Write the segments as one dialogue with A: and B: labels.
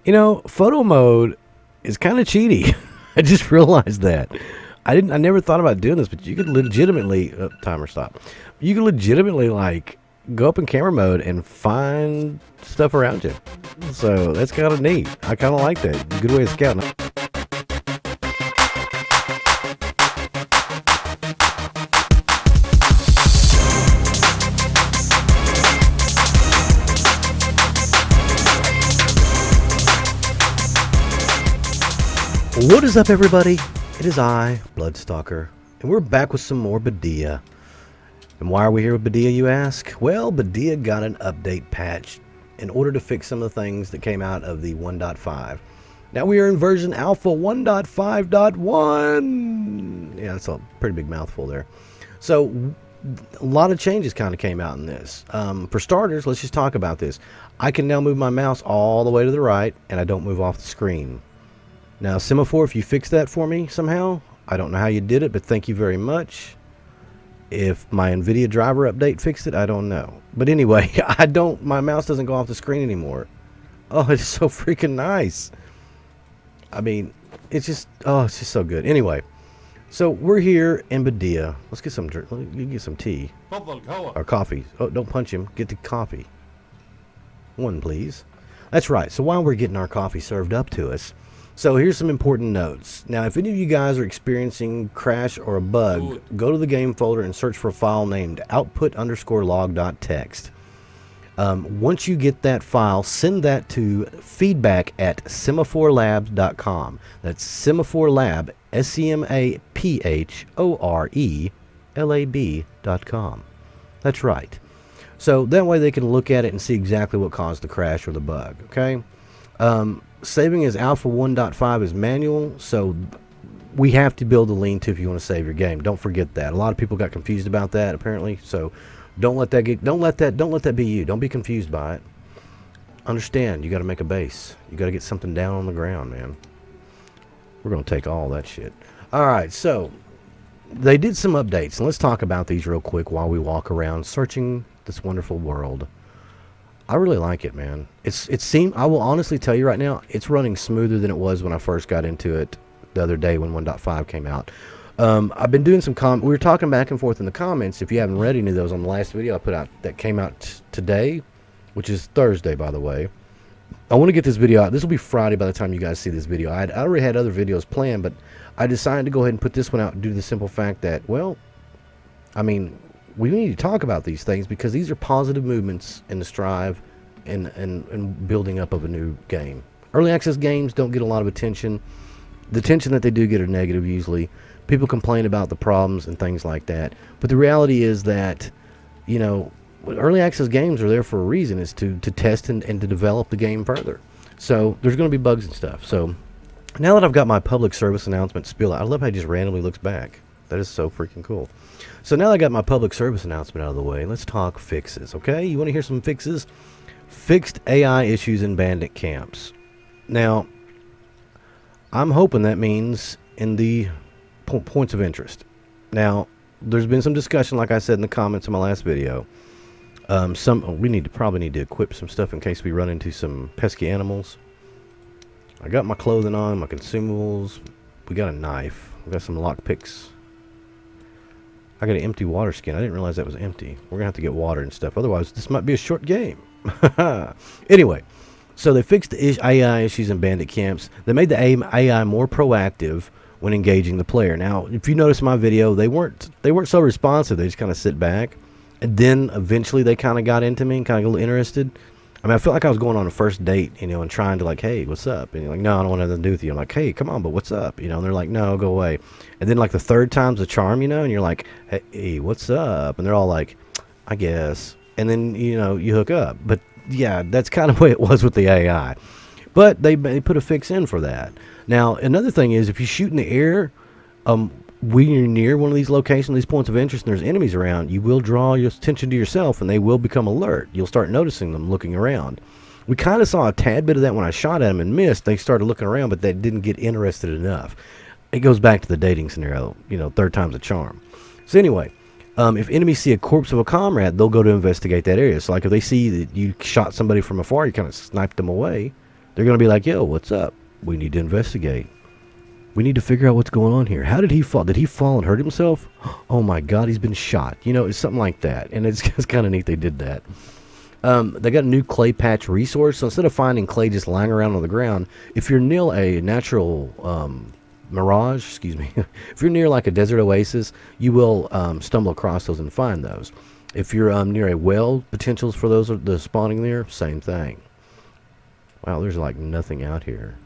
A: You know, photo mode is kind of cheaty. I just realized that. I never thought about doing this, but you could legitimately timer stop. You could legitimately like go up in camera mode and find stuff around you. So that's kind of neat. I kind of like that. Good way of scouting. What is up, everybody? It is I, Bloodstalker, and we're back with some more Badiya. And why are we here with Badiya, you ask? Well, Badiya got an update patch in order to fix some of the things that came out of the 1.5. Now we are in version alpha 1.5.1. Yeah, that's a pretty big mouthful there. So a lot of changes kind of came out in this. For starters, let's just talk about this. I can now move my mouse all the way to the right, and I don't move off the screen. Now, Semaphore, if you fix that for me somehow, I don't know how you did it, but thank you very much. If my NVIDIA driver update fixed it, I don't know. But anyway, my mouse doesn't go off the screen anymore. Oh, it's so freaking nice. I mean, it's just so good. Anyway, so we're here in Badiya. Let's get some drink. You get some tea. Or coffee. Oh, don't punch him. Get the coffee. One, please. That's right. So while we're getting our coffee served up to us, so here's some important notes. Now, if any of you guys are experiencing crash or a bug, go to the game folder and search for a file named output_log.txt. Once you get that file, send that to feedback@semaphorelabs.com. That's Semaphore Lab, SEMAPHORELAB.com. That's right. So that way they can look at it and see exactly what caused the crash or the bug, okay? Saving as alpha 1.5 is manual, so we have to build a lean-to if you want to save your game. Don't forget that. A lot of people got confused about that apparently, so don't let that be you. Don't be confused by it. Understand, you got to make a base. You got to get something down on the ground, man. We're going to take all that shit. All right, so they did some updates, and let's talk about these real quick while we walk around searching this wonderful world. I really like it, man. I will honestly tell you right now, it's running smoother than it was when I first got into it the other day when 1.5 came out. I've been doing some we were talking back and forth in the comments. If you haven't read any of those on the last video I put out that came out today, which is Thursday, by the way. I want to get this video out. This will be Friday by the time you guys see this video. I already had other videos planned, but I decided to go ahead and put this one out due to the simple fact that, well, I mean, we need to talk about these things because these are positive movements in the strive and building up of a new game. Early access games don't get a lot of attention. The attention that they do get are negative usually. People complain about the problems and things like that. But the reality is that, you know, early access games are there for a reason, is to test and to develop the game further. So there's going to be bugs and stuff. So now that I've got my public service announcement spiel out, I love how he just randomly looks back. That is so freaking cool. So now that I got my public service announcement out of the way, let's talk fixes, okay? You want to hear some fixes? Fixed AI issues in bandit camps. Now, I'm hoping that means in the points of interest. Now, there's been some discussion, like I said in the comments in my last video. We probably need to equip some stuff in case we run into some pesky animals. I got my clothing on, my consumables. We got a knife. We got some lockpicks. I got an empty water skin. I didn't realize that was empty. We're gonna have to get water and stuff. Otherwise, this might be a short game. Anyway, so they fixed the AI issues in bandit camps. They made the AI more proactive when engaging the player. Now, if you notice my video, they weren't so responsive. They just kind of sit back, and then eventually they kind of got into me and kind of got a little interested. I mean, I felt like I was going on a first date, you know, and trying to like, hey, what's up? And you're like, no, I don't want nothing to do with you. I'm like, hey, come on, but what's up? You know, and they're like, no, go away. And then like the third time's a charm, you know, and you're like, hey, what's up? And they're all like, I guess. And then, you know, you hook up. But yeah, that's kind of the way it was with the AI. But they put a fix in for that. Now, another thing is, if you shoot in the air, when you're near one of these locations, these points of interest, and there's enemies around, you will draw your attention to yourself, and they will become alert. You'll start noticing them looking around. We kind of saw a tad bit of that when I shot at them and missed. They started looking around, but they didn't get interested enough. It goes back to the dating scenario, you know, third time's a charm. So anyway, if enemies see a corpse of a comrade, they'll go to investigate that area. So like if they see that you shot somebody from afar, you kind of sniped them away, They're going to be like, yo, what's up? We need to investigate. We need to figure out what's going on here. How did he fall? Did he fall and hurt himself? Oh my God, he's been shot. You know, it's something like that. And it's kind of neat they did that. They got a new clay patch resource. So instead of finding clay just lying around on the ground, if you're near a natural mirage, excuse me, if you're near like a desert oasis, you will stumble across those and find those. If you're near a well, potentials for those are the spawning there, same thing. Wow, there's like nothing out here.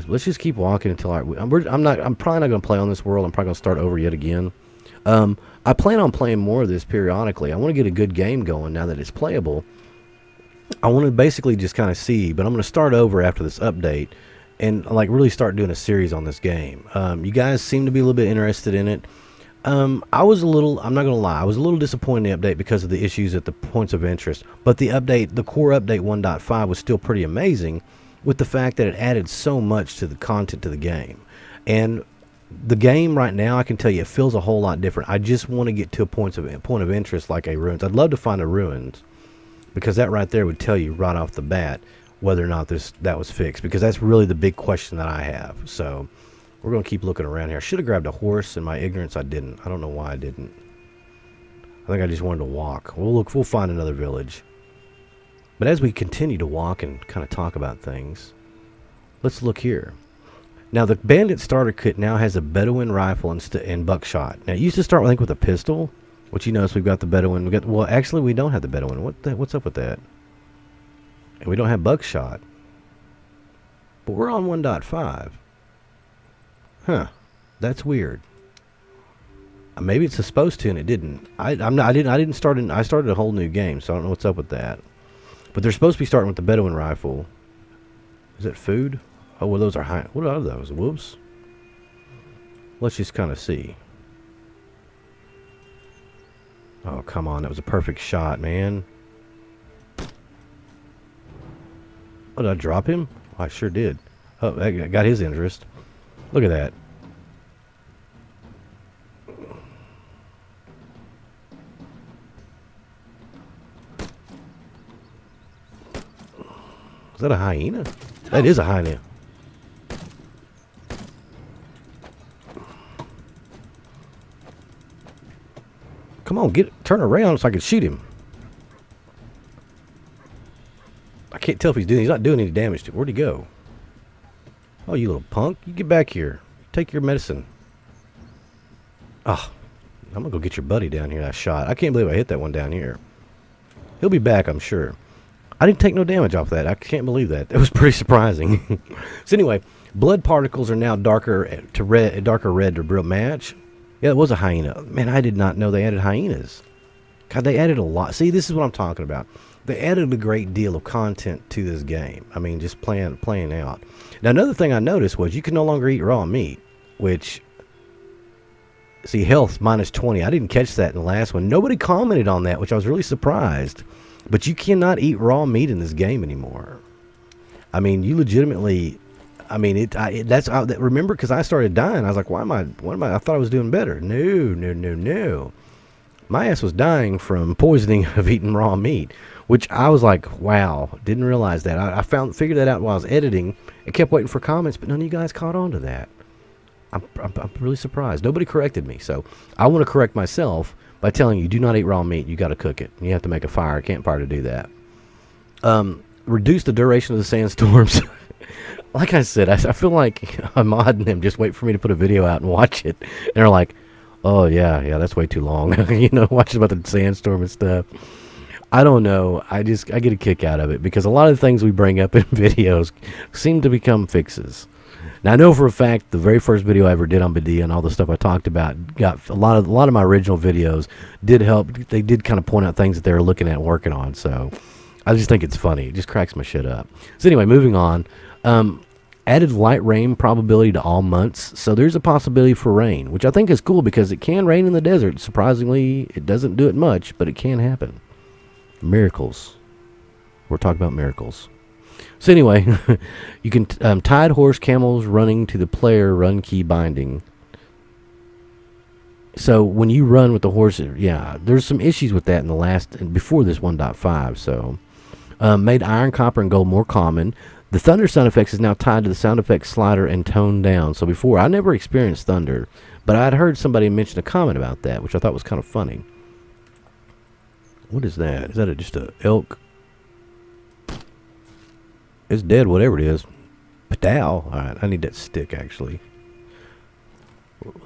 A: Let's just keep walking until I'm probably not going to play on this world. I'm probably going to start over yet again. I plan on playing more of this periodically. I want to get a good game going now that it's playable. I want to basically just kind of see, but I'm going to start over after this update and like really start doing a series on this game. You guys seem to be a little bit interested in it. I was a little, I'm not going to lie, I was a little disappointed in the update because of the issues at the points of interest. But the update, the core update 1.5 was still pretty amazing, with the fact that it added so much to the content to the game. And the game right now, I can tell you, it feels a whole lot different. I just want to get to a point of interest like a ruins. I'd love to find a ruins, because that right there would tell you right off the bat whether or not that was fixed, because that's really the big question that I have. So we're going to keep looking around here. I should have grabbed a horse. In my ignorance, I didn't. I don't know why I didn't. I think I just wanted to walk. We'll find another village. But as we continue to walk and kind of talk about things, let's look here. Now, the Bandit starter kit now has a Bedouin rifle and buckshot. Now, it used to start, I think, with a pistol, which you notice we've got the Bedouin. Well, actually, we don't have the Bedouin. What's up with that? And we don't have buckshot. But we're on 1.5. Huh. That's weird. Maybe it's supposed to, and it didn't. I didn't start. I started a whole new game, so I don't know what's up with that. But they're supposed to be starting with the Bedouin rifle. Is it food? Oh, well, those are high. What are those? Whoops. Let's just kind of see. Oh, come on. That was a perfect shot, man. Oh, did I drop him? Oh, I sure did. Oh, I got his interest. Look at that. Is that a hyena? That is a hyena. Come on, turn around so I can shoot him. I can't tell if he's not doing any damage to him. Where'd he go? Oh, you little punk. You get back here. Take your medicine. Oh, I'm gonna go get your buddy down here that I shot. I can't believe I hit that one down here. He'll be back, I'm sure. I didn't take no damage off that. I can't believe that. That was pretty surprising. So anyway, blood particles are now darker red to real match. Yeah, it was a hyena. Man, I did not know they added hyenas. God, they added a lot. See, this is what I'm talking about. They added a great deal of content to this game. I mean, just playing out. Now, another thing I noticed was you can no longer eat raw meat, which, see, health minus 20. I didn't catch that in the last one. Nobody commented on that, which I was really surprised. But you cannot eat raw meat in this game anymore. I mean, you legitimately, I mean, remember, because I started dying. I was like, what am I, I thought I was doing better. No. My ass was dying from poisoning of eating raw meat, which I was like, wow, didn't realize that. I figured that out while I was editing. I kept waiting for comments, but none of you guys caught on to that. I'm really surprised. Nobody corrected me, so I want to correct myself by telling you, do not eat raw meat. You got to cook it. You have to make a campfire to do that. Reduce the duration of the sandstorms. Like I said, I feel like I'm modding them. Just wait for me to put a video out and watch it. And they're like, oh, yeah, that's way too long. You know, watching about the sandstorm and stuff. I don't know. I get a kick out of it because a lot of the things we bring up in videos seem to become fixes. Now, I know for a fact the very first video I ever did on Badiya and all the stuff I talked about got a lot of my original videos did help. They did kind of point out things that they were looking at and working on. So I just think it's funny. It just cracks my shit up. So anyway, moving on. Added light rain probability to all months. So there's a possibility for rain, which I think is cool because it can rain in the desert. Surprisingly, it doesn't do it much, but it can happen. Miracles. We're talking about miracles. So anyway, you can tied horse camels running to the player run key binding. So when you run with the horse, yeah, there's some issues with that in the before this 1.5. So Made iron, copper, and gold more common. The thunder sound effects is now tied to the sound effects slider and toned down. So before, I never experienced thunder, but I'd heard somebody mention a comment about that, which I thought was kind of funny. What is that? Is that just a elk? It's dead, whatever it is. Padow. Alright, I need that stick, actually.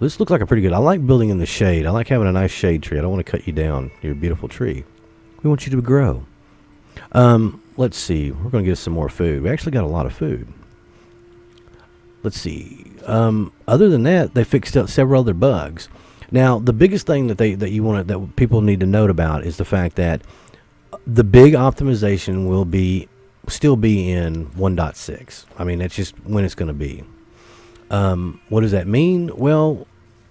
A: This looks like a pretty good... I like building in the shade. I like having a nice shade tree. I don't want to cut you down. You're a beautiful tree. We want you to grow. Let's see. We're going to get some more food. We actually got a lot of food. Let's see. Other than that, they fixed up several other bugs. Now, the biggest thing that that people need to note about is the fact that the big optimization will still be in 1.6. I mean, that's just when it's going to be. What does that mean? Well,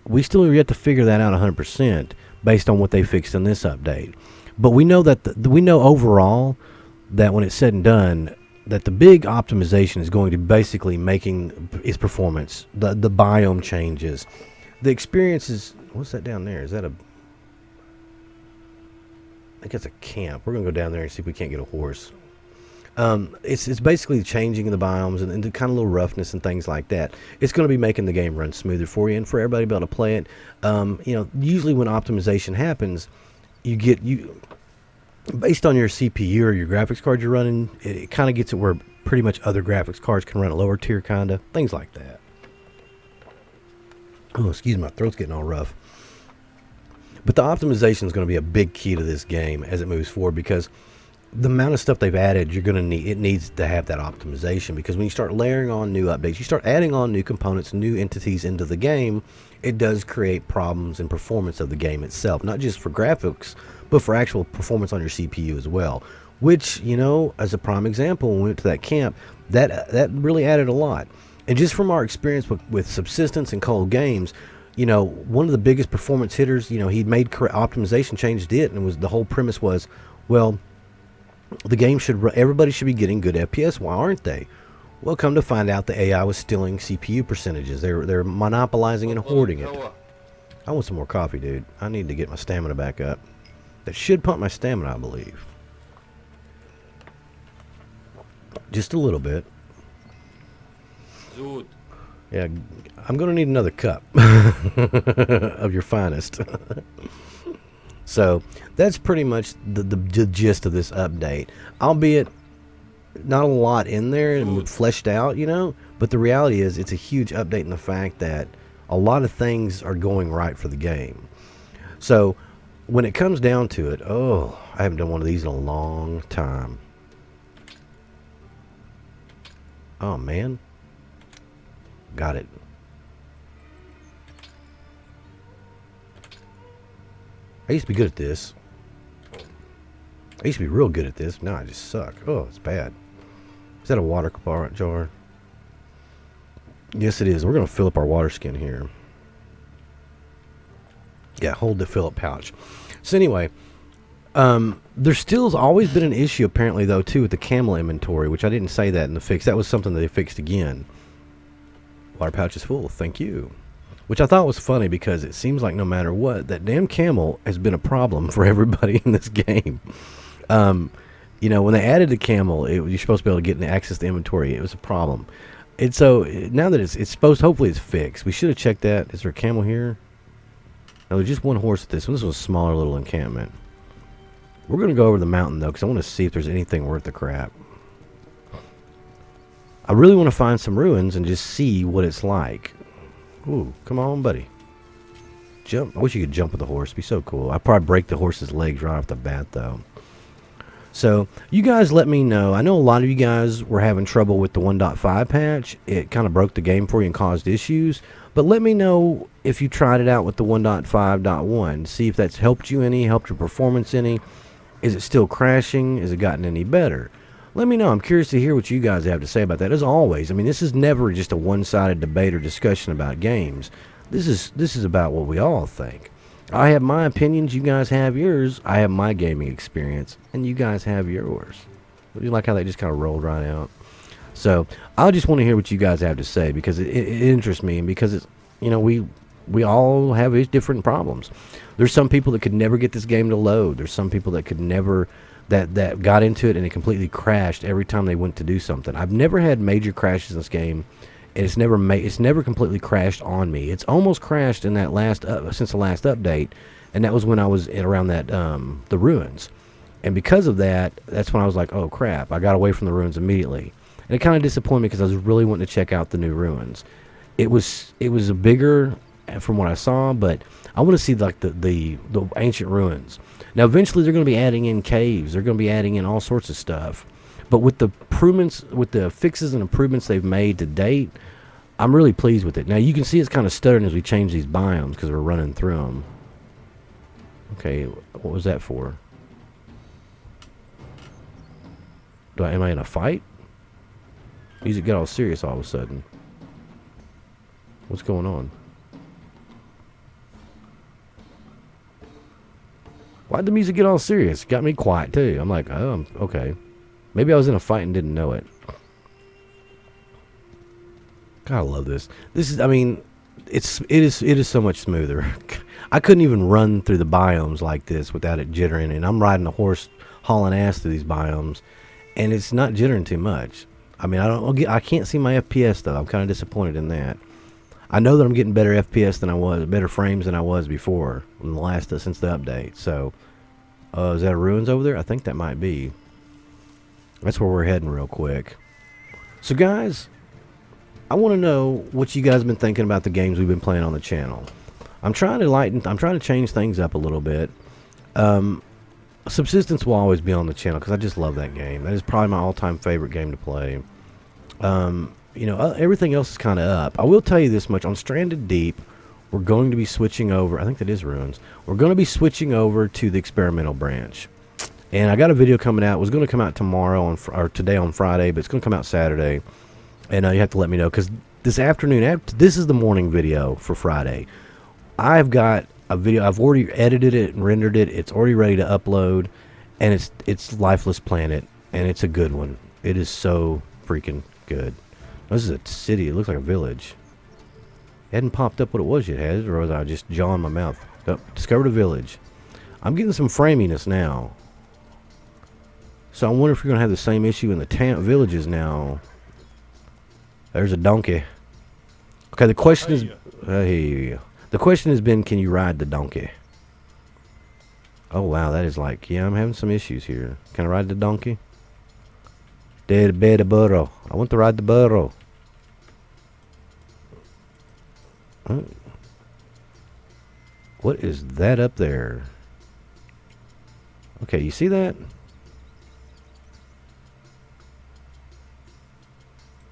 A: we still have yet to figure that out 100% based on what they fixed in this update. But we know that we know overall that when it's said and done, that the big optimization is going to basically making its performance, the biome changes, the experiences. What's that down there? Is that I think it's a camp. We're gonna go down there and see if we can't get a horse. It's basically changing the biomes and the kind of little roughness and things like that. It's going to be making the game run smoother for you and for everybody to be able to play it. Usually when optimization happens, you based on your CPU or your graphics card you're running, it kind of gets it where pretty much other graphics cards can run at lower tier, kind of things like that. Oh, excuse me, my throat's getting all rough. But the optimization is going to be a big key to this game as it moves forward, because the amount of stuff they've added, it needs to have that optimization, because when you start layering on new updates, you start adding on new components, new entities into the game, it does create problems in performance of the game itself, not just for graphics, but for actual performance on your CPU as well. Which, as a prime example, when we went to that camp, that really added a lot. And just from our experience with Subsistence and Cold Games, one of the biggest performance hitters, he'd made optimization changes to it, and the whole premise was, well, the game everybody should be getting good FPS. Why aren't they? Well, come to find out, the AI was stealing CPU percentages. They're monopolizing and hoarding it. I want some more coffee, dude. I need to get my stamina back up. That should pump my stamina, I believe. Just a little bit.
B: Dude.
A: Yeah, I'm going to need another cup of your finest. So that's pretty much the gist of this update. Albeit not a lot in there and fleshed out, but the reality is it's a huge update in the fact that a lot of things are going right for the game. So when it comes down to it, I haven't done one of these in a long time. Oh man, got it. I used to be good at this. I used to be real good at this. Now I just suck. Oh, it's bad. Is that a water jar? Yes, it is. We're going to fill up our water skin here. Yeah, hold the fill-up pouch. So anyway, there still's always been an issue, apparently, though, too, with the camel inventory, which I didn't say that in the fix. That was something that they fixed again. Water pouch is full. Thank you. Which I thought was funny, because it seems like no matter what, that damn camel has been a problem for everybody in this game. When they added the camel, you're supposed to be able to get access to inventory. It was a problem. And so now that it's supposed, hopefully it's fixed. We should have checked that. Is there a camel here? No, there's just one horse at this one. This was a smaller little encampment. We're going to go over the mountain, though, because I want to see if there's anything worth the crap. I really want to find some ruins and just see what it's like. Ooh, come on, buddy. Jump. I wish you could jump with the horse. It'd be so cool. I'd probably break the horse's legs right off the bat, though. So, you guys let me know. I know a lot of you guys were having trouble with the 1.5 patch. It kind of broke the game for you and caused issues. But let me know if you tried it out with the 1.5.1. See if that's helped you any, helped your performance any. Is it still crashing? Has it gotten any better? Let me know. I'm curious to hear what you guys have to say about that. As always, I mean, this is never just a one-sided debate or discussion about games. This is about what we all think. I have my opinions. You guys have yours. I have my gaming experience, and you guys have yours. Do you like how they just kind of rolled right out? So I just want to hear what you guys have to say, because it interests me, and because it's, we all have different problems. There's some people that could never get this game to load. There's some people that could never that got into it and it completely crashed every time they went to do something. I've never had major crashes in this game, and it's never completely crashed on me. It's almost crashed in that since the last update, and that was when I was around that the ruins. And because of that, that's when I was like, oh crap, I got away from the ruins immediately. And it kind of disappointed me because I was really wanting to check out the new ruins. It was a bigger from what I saw, but I want to see like the ancient ruins. Now eventually they're going to be adding in caves. They're going to be adding in all sorts of stuff. But with the improvements, with the fixes and improvements they've made to date, I'm really pleased with it. Now you can see it's kind of stuttering as we change these biomes because we're running through them. Okay, what was that for? Am I in a fight? Music get all serious all of a sudden. What's going on? Why'd the music get all serious? It got me quiet too. I'm like, oh, okay. Maybe I was in a fight and didn't know it. God, I love this. This is, I mean, it is so much smoother. I couldn't even run through the biomes like this without it jittering. And I'm riding a horse hauling ass through these biomes, and it's not jittering too much. I mean, I can't see my FPS though. I'm kind of disappointed in that. I know that I'm getting better FPS than I was, better frames than I was before in the last since the update. So, is that a ruins over there? I think that might be. That's where we're heading real quick. So, guys, I want to know what you guys have been thinking about the games we've been playing on the channel. I'm trying to change things up a little bit. Subsistence will always be on the channel because I just love that game. That is probably my all-time favorite game to play. You know, everything else is kind of up. I will tell you this much. On Stranded Deep, we're going to be switching over. I think that is ruins. We're going to be switching over to the experimental branch. And I got a video coming out. It was going to come out tomorrow or today on Friday, but it's going to come out Saturday. And you have to let me know because this afternoon, this is the morning video for Friday. I've got a video. I've already edited it and rendered it. It's already ready to upload, and it's Lifeless Planet, and it's a good one. It is so freaking good. This is a city. It looks like a village. It hadn't popped up what it was yet, has it? Or was I just jawing my mouth? Oh, discovered a village. I'm getting some framiness now. So I wonder if you're going to have the same issue in the villages now. There's a donkey. Okay, the question is... the question has been, can you ride the donkey? Oh, wow, that is like... Yeah, I'm having some issues here. Can I ride the donkey? The burro. I want to ride the burro. What is that up there? Okay, you see that?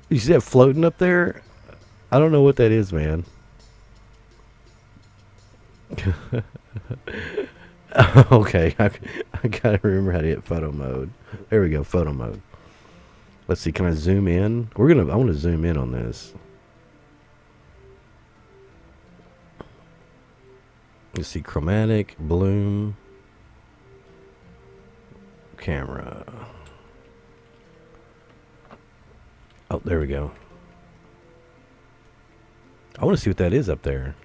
A: You see that floating up there? I don't know what that is, man. Okay, I gotta remember how to hit photo mode. There we go, photo mode. Let's see, can I zoom in? I want to zoom in on this. Let's see, chromatic, bloom, camera. Oh, there we go. I want to see what that is up there.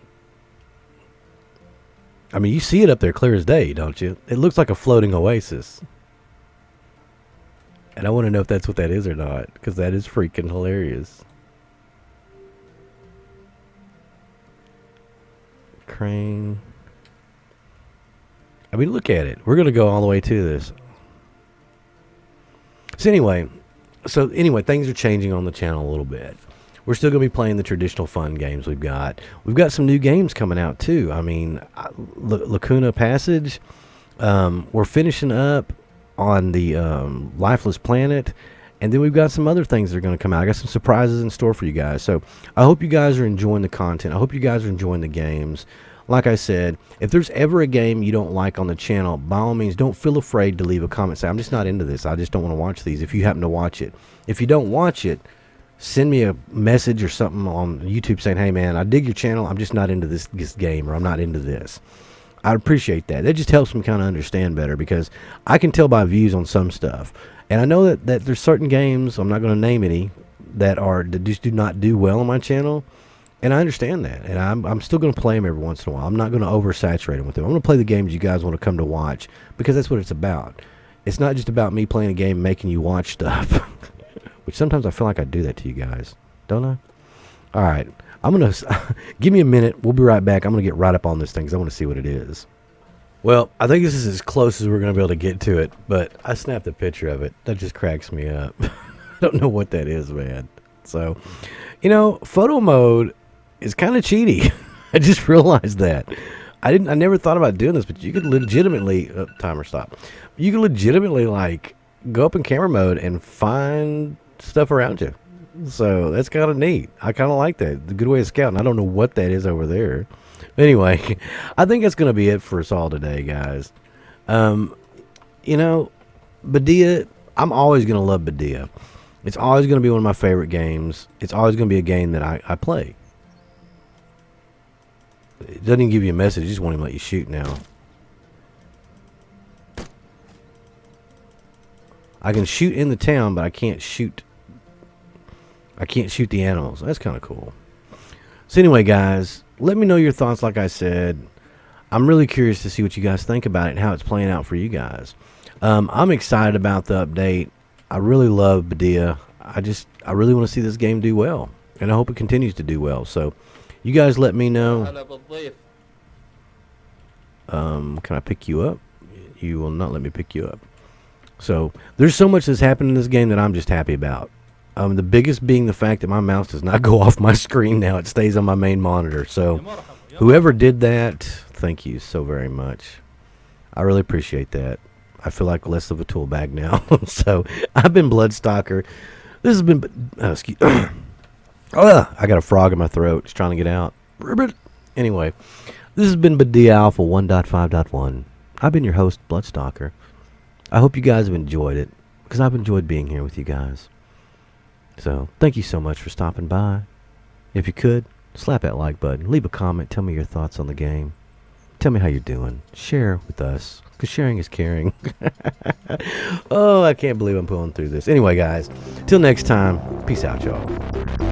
A: I mean, you see it up there clear as day, don't you? It looks like a floating oasis. And I want to know if that's what that is or not, because that is freaking hilarious. Crane. I mean, look at it. We're going to go all the way to this. So anyway, things are changing on the channel a little bit. We're still going to be playing the traditional fun games we've got. We've got some new games coming out, too. I mean, Lacuna Passage. We're finishing up on the Lifeless Planet, and then we've got some other things that are going to come out. I got some surprises in store for you guys. So I hope you guys are enjoying the content. I hope you guys are enjoying the games. Like I said, if there's ever a game you don't like on the channel, by all means, don't feel afraid to leave a comment. Say, I'm just not into this. I just don't want to watch these, if you happen to watch it. If you don't watch it, send me a message or something on YouTube saying, hey, man, I dig your channel. I'm just not into this game, or I'm not into this. I appreciate that. That just helps me kind of understand better, because I can tell by views on some stuff. And I know that there's certain games, I'm not going to name any, that just do not do well on my channel. And I understand that. And I'm still going to play them every once in a while. I'm not going to oversaturate them with them. I'm going to play the games you guys want to come to watch, because that's what it's about. It's not just about me playing a game making you watch stuff. Which sometimes I feel like I do that to you guys. Don't I? Alright. I'm going to... give me a minute. We'll be right back. I'm going to get right up on this thing because I want to see what it is. Well, I think this is as close as we're going to be able to get to it. But I snapped a picture of it. That just cracks me up. I don't know what that is, man. So, you know, photo mode is kind of cheaty. I just realized that. I never thought about doing this, but you could legitimately timer stop. You could legitimately like go up in camera mode and find stuff around you. So that's kind of neat. I kind of like that. It's a good way of scouting. I don't know what that is over there. Anyway, I think that's going to be it for us all today, guys. You know, Badiya, I'm always going to love Badiya. It's always going to be one of my favorite games. It's always going to be a game that I play. It doesn't even give you a message. It just won't even let you shoot now. I can shoot in the town, but I can't shoot. I can't shoot the animals. That's kind of cool. So anyway, guys, let me know your thoughts. Like I said, I'm really curious to see what you guys think about it and how it's playing out for you guys. I'm excited about the update. I really love Badiya. I really want to see this game do well, and I hope it continues to do well. So you guys let me know. Can I pick you up? You will not let me pick you up. So there's so much that's happened in this game that I'm just happy about. The biggest being the fact that my mouse does not go off my screen now. It stays on my main monitor. So whoever did that, thank you so very much. I really appreciate that. I feel like less of a tool bag now. So I've been Bloodstalker. This has been... excuse I got a frog in my throat. It's trying to get out. Anyway, this has been Badiya Alpha 1.5.1. I've been your host, Bloodstalker. I hope you guys have enjoyed it, because I've enjoyed being here with you guys. So, thank you so much for stopping by. If you could, slap that like button, leave a comment, tell me your thoughts on the game. Tell me how you're doing. Share with us, because sharing is caring. Oh, I can't believe I'm pulling through this. Anyway, guys, till next time, peace out, y'all.